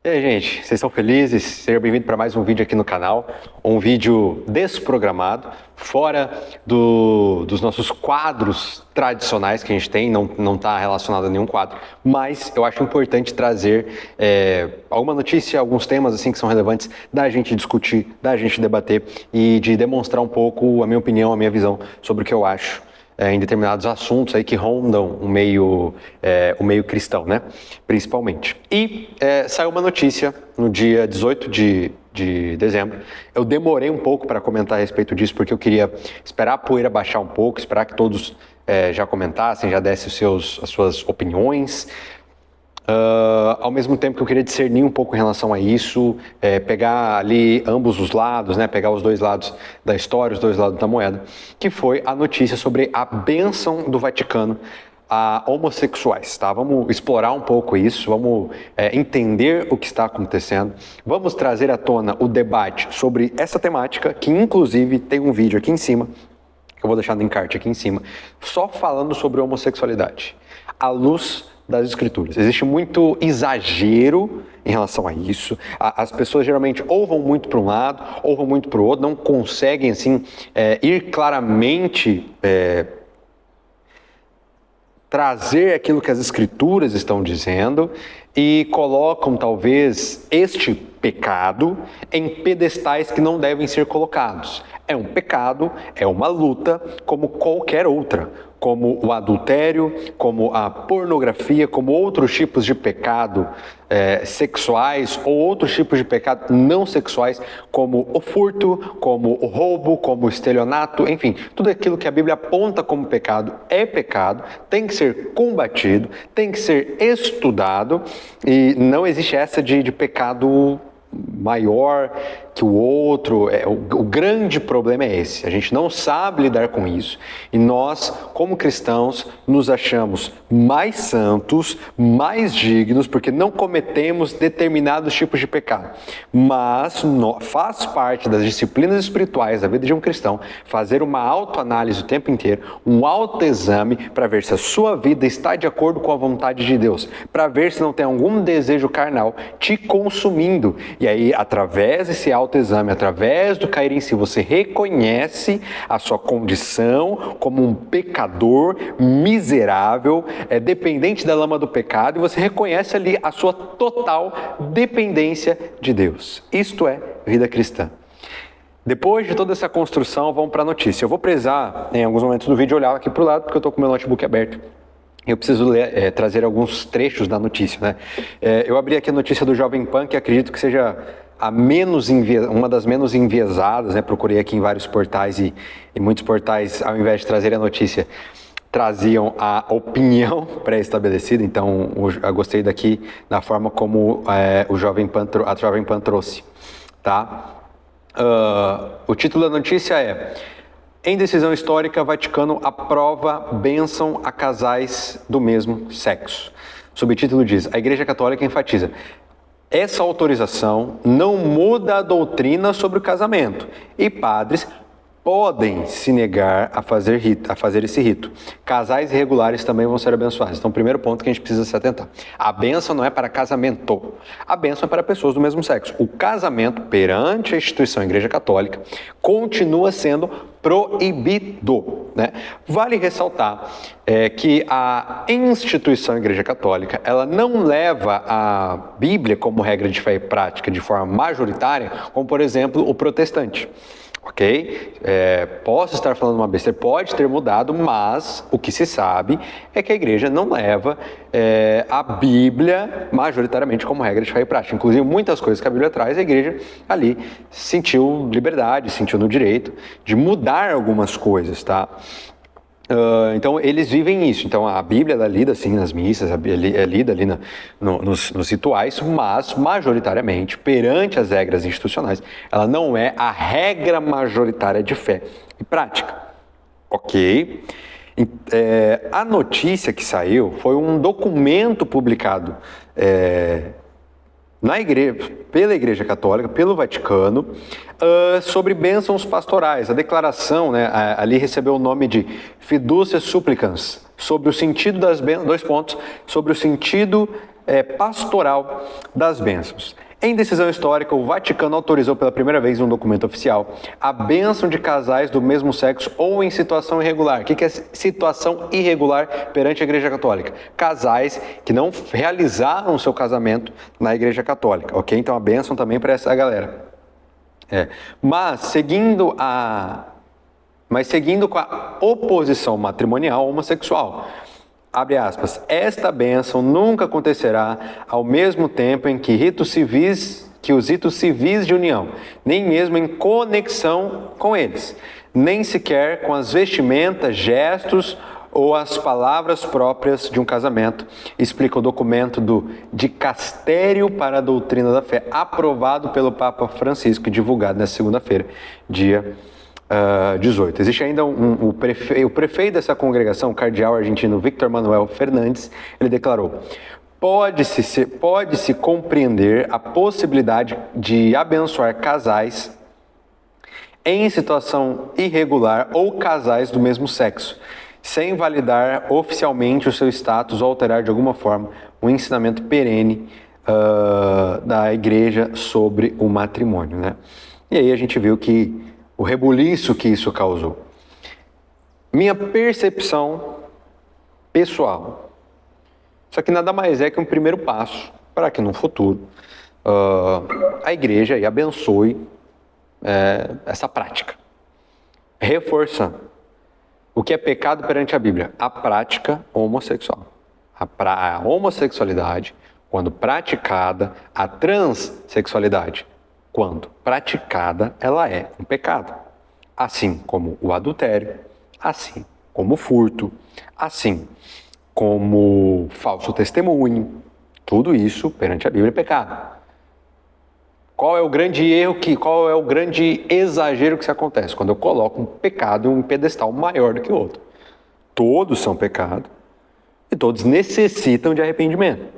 E aí, gente, vocês estão felizes? Seja bem-vindo para mais um vídeo aqui no canal, um vídeo desprogramado, fora dos nossos quadros tradicionais que a gente tem, não está relacionado a nenhum quadro, mas eu acho importante trazer alguma notícia, alguns temas assim que são relevantes da gente discutir, da gente debater e de demonstrar um pouco a minha opinião, a minha visão sobre o que eu acho em determinados assuntos aí que rondam o meio cristão, né? Principalmente. E saiu uma notícia no dia 18 de dezembro. Eu demorei um pouco para comentar a respeito disso, porque eu queria esperar a poeira baixar um pouco, esperar que todos já comentassem, já dessem as suas opiniões. Ao mesmo tempo que eu queria discernir um pouco em relação a isso, pegar ali ambos os lados, né, pegar os dois lados da história, os dois lados da moeda, que foi a notícia sobre a bênção do Vaticano a homossexuais, tá? Vamos explorar um pouco isso, vamos entender o que está acontecendo, vamos trazer à tona o debate sobre essa temática, que inclusive tem um vídeo aqui em cima, que eu vou deixar no encarte aqui em cima, só falando sobre homossexualidade, à luz das escrituras. Existe muito exagero em relação a isso. As pessoas geralmente ou vão muito para um lado, ou vão muito para o outro, não conseguem assim ir claramente trazer aquilo que as escrituras estão dizendo e colocam talvez este pecado em pedestais que não devem ser colocados. É um pecado, é uma luta como qualquer outra, como o adultério, como a pornografia, como outros tipos de pecado sexuais ou outros tipos de pecado não sexuais, como o furto, como o roubo, como o estelionato, enfim, tudo aquilo que a Bíblia aponta como pecado é pecado, tem que ser combatido, tem que ser estudado e não existe essa de pecado maior que o outro. O grande problema é esse, a gente não sabe lidar com isso e nós, como cristãos, nos achamos mais santos, mais dignos, porque não cometemos determinados tipos de pecado, mas faz parte das disciplinas espirituais da vida de um cristão fazer uma autoanálise o tempo inteiro, um autoexame para ver se a sua vida está de acordo com a vontade de Deus, para ver se não tem algum desejo carnal te consumindo. E aí, através desse autoexame, através do cair em si, você reconhece a sua condição como um pecador miserável, dependente da lama do pecado, e você reconhece ali a sua total dependência de Deus. Isto é vida cristã. Depois de toda essa construção, vamos para a notícia. Eu vou precisar, em alguns momentos do vídeo, olhar aqui para o lado, porque eu estou com o meu notebook aberto. Eu preciso trazer alguns trechos da notícia, né? Eu abri aqui a notícia do Jovem Pan, que acredito que seja uma das menos enviesadas, né? Procurei aqui em vários portais e muitos portais, ao invés de trazerem a notícia, traziam a opinião pré-estabelecida. Então, eu gostei daqui da forma como a Jovem Pan trouxe, tá? O título da notícia é: em decisão histórica, Vaticano aprova bênção a casais do mesmo sexo. O subtítulo diz: a Igreja Católica enfatiza: essa autorização não muda a doutrina sobre o casamento e padres podem se negar a fazer esse rito. Casais irregulares também vão ser abençoados. Então, o primeiro ponto que a gente precisa se atentar: a bênção não é para casamento, a bênção é para pessoas do mesmo sexo. O casamento, perante a instituição Igreja Católica, continua sendo proibido, né? Vale ressaltar que a instituição Igreja Católica, ela não leva a Bíblia como regra de fé e prática de forma majoritária, como, por exemplo, o protestante. Ok? Posso estar falando uma besteira, pode ter mudado, mas o que se sabe é que a igreja não leva a Bíblia majoritariamente como regra de fé e prática. Inclusive, muitas coisas que a Bíblia traz, a igreja ali sentiu liberdade, sentiu no direito de mudar algumas coisas, tá? Então, eles vivem isso. Então, a Bíblia é lida assim nas missas, é lida ali nos rituais, mas, majoritariamente, perante as regras institucionais, ela não é a regra majoritária de fé e prática. Ok? A notícia que saiu foi um documento publicado pela Igreja Católica, pelo Vaticano, sobre bênçãos pastorais. A declaração, né, ali recebeu o nome de Fiducia Supplicans, sobre o sentido das bênçãos, 2 pontos, sobre o sentido pastoral das bênçãos. Em decisão histórica, o Vaticano autorizou pela primeira vez em um documento oficial a bênção de casais do mesmo sexo ou em situação irregular. O que é situação irregular perante a Igreja Católica? Casais que não realizaram o seu casamento na Igreja Católica, ok? Então a bênção também para essa galera. Mas seguindo com a oposição matrimonial homossexual. Abre aspas, esta bênção nunca acontecerá ao mesmo tempo em que os ritos civis de união, nem mesmo em conexão com eles, nem sequer com as vestimentas, gestos ou as palavras próprias de um casamento, explica o documento do Dicastério para a Doutrina da Fé, aprovado pelo Papa Francisco e divulgado nesta segunda-feira, dia 18. Existe ainda o prefeito dessa congregação, o cardeal argentino Víctor Manuel Fernandes, ele declarou: pode-se compreender a possibilidade de abençoar casais em situação irregular ou casais do mesmo sexo, sem validar oficialmente o seu status ou alterar de alguma forma o ensinamento perene da igreja sobre o matrimônio, né? E aí a gente viu que o rebuliço que isso causou. Minha percepção pessoal, isso aqui nada mais é que um primeiro passo para que no futuro a igreja aí abençoe essa prática. Reforçando, o que é pecado perante a Bíblia? A prática homossexual. A homossexualidade, quando praticada, a transexualidade, quando praticada, ela é um pecado. Assim como o adultério, assim como o furto, assim como falso testemunho, tudo isso perante a Bíblia é pecado. Qual é o grande erro, qual é o grande exagero que se acontece? Quando eu coloco um pecado em um pedestal maior do que o outro. Todos são pecado e todos necessitam de arrependimento.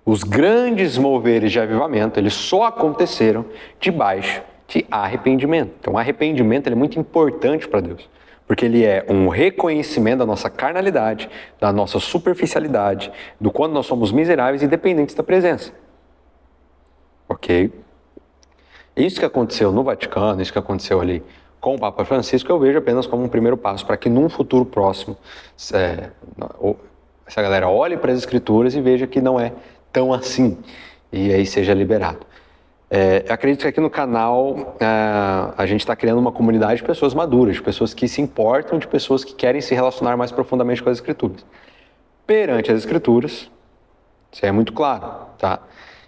Os grandes moveres de avivamento, eles só aconteceram debaixo de arrependimento. Então, o arrependimento ele é muito importante para Deus, porque ele é um reconhecimento da nossa carnalidade, da nossa superficialidade, do quanto nós somos miseráveis e dependentes da presença. Ok? Isso que aconteceu no Vaticano, isso que aconteceu ali com o Papa Francisco, eu vejo apenas como um primeiro passo para que num futuro próximo essa galera olhe para as Escrituras e veja que não é tão assim, e aí seja liberado. Eu acredito que aqui no canal a gente está criando uma comunidade de pessoas maduras, de pessoas que se importam, de pessoas que querem se relacionar mais profundamente com as Escrituras. Perante as Escrituras, isso é muito claro, tá?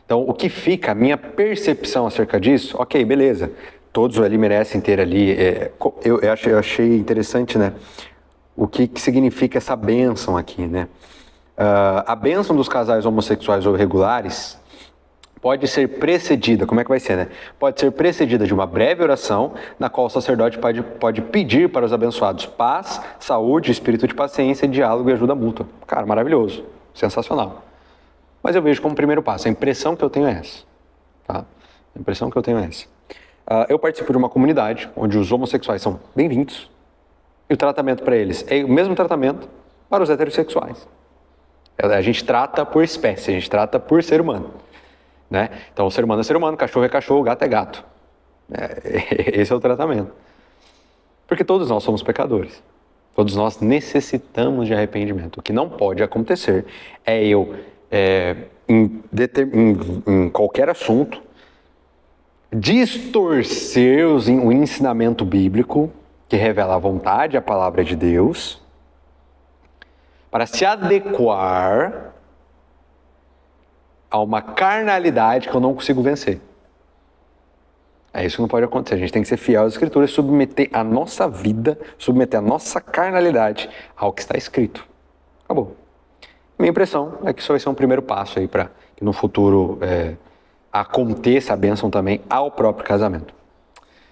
Então, o que fica, a minha percepção acerca disso, ok, beleza, todos ali merecem ter ali, eu achei interessante, né, o que significa essa bênção aqui, né? A bênção dos casais homossexuais ou irregulares pode ser precedida, como é que vai ser, né? Pode ser precedida de uma breve oração, na qual o sacerdote pode pedir para os abençoados paz, saúde, espírito de paciência, diálogo e ajuda mútua. Cara, maravilhoso, sensacional. Mas eu vejo como primeiro passo, a impressão que eu tenho é essa. Tá? A impressão que eu tenho é essa. Eu participo de uma comunidade onde os homossexuais são bem-vindos e o tratamento para eles é o mesmo tratamento para os heterossexuais. A gente trata por espécie, a gente trata por ser humano. Né? Então, ser humano é ser humano, cachorro é cachorro, gato é gato. Esse é o tratamento. Porque todos nós somos pecadores. Todos nós necessitamos de arrependimento. O que não pode acontecer é em qualquer assunto, distorcer o ensinamento bíblico que revela a vontade e a palavra de Deus para se adequar a uma carnalidade que eu não consigo vencer. Isso que não pode acontecer. A gente tem que ser fiel às Escrituras, submeter a nossa vida, submeter a nossa carnalidade ao que está escrito. Acabou. Minha impressão é que isso vai ser um primeiro passo aí para que no futuro aconteça a bênção também ao próprio casamento.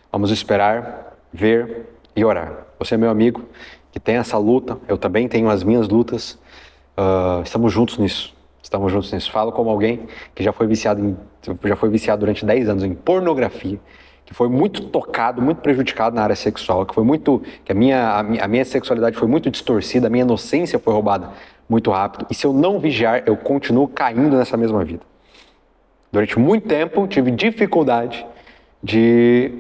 Vamos esperar, ver e orar. Você é meu amigo que tem essa luta, eu também tenho as minhas lutas. Estamos juntos nisso. Falo como alguém que já foi viciado durante 10 anos em pornografia, que foi muito tocado, muito prejudicado na área sexual, que a minha sexualidade foi muito distorcida, a minha inocência foi roubada muito rápido. E se eu não vigiar, eu continuo caindo nessa mesma vida. Durante muito tempo, tive dificuldade de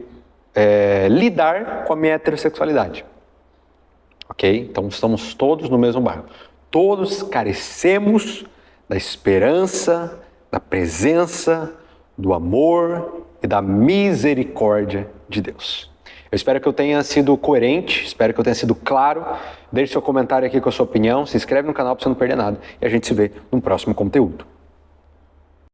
lidar com a minha heterossexualidade. Ok? Então, estamos todos no mesmo barco. Todos carecemos da esperança, da presença, do amor e da misericórdia de Deus. Eu espero que eu tenha sido coerente, espero que eu tenha sido claro. Deixe seu comentário aqui com a sua opinião, se inscreve no canal para você não perder nada e a gente se vê no próximo conteúdo.